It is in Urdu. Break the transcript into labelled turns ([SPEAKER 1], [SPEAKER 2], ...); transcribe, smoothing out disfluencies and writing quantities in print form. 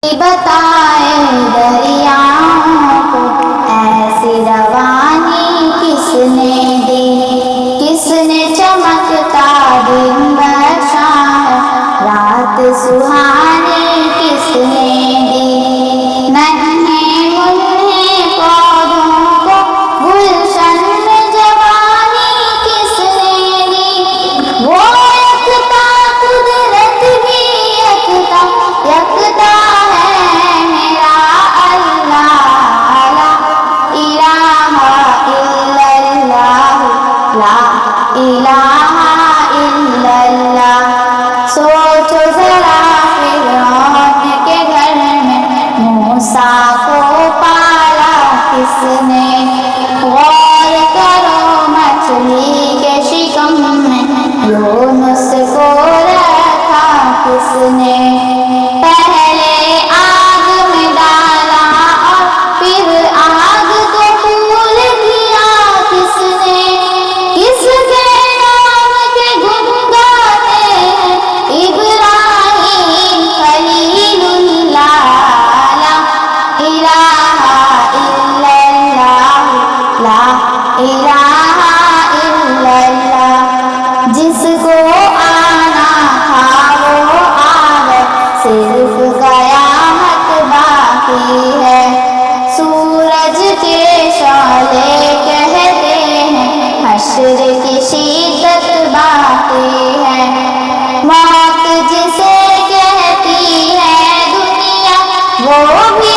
[SPEAKER 1] بتائے دریاؤں کو ایسی روانی کس نے دی، کس نے چمکتا دن بخشا ہے، رات سہانی کس نے دی، ننھے منھے پودوں کو گلشن میں جوانی کس نے دی، وہ یکتا قدرت بھی یکتا یکتا الہ الا اللہ۔ سوچو ذرا فرعون کے گھر میں موسیٰ کو پالا کس نے، غور کرو مچھلی کے شکم میں یونس کو رکھا کس نے، پہلے آگ میں ڈالا اور پھر آگ کو پھول کیا کس نے، کس کے نام کے گن گاتے ہیں ابراہیم خلیل اللہ، لا الہ الا اللہ، لا الہ الا اللہ۔ جس کو آنا تھا وہ آ گئے، صرف قیامت باقی ہے، سورج کے شعلے کہتے ہیں حشر کی شدت باقی ہے، موت جسے کہتی ہے دنیا وہ بھی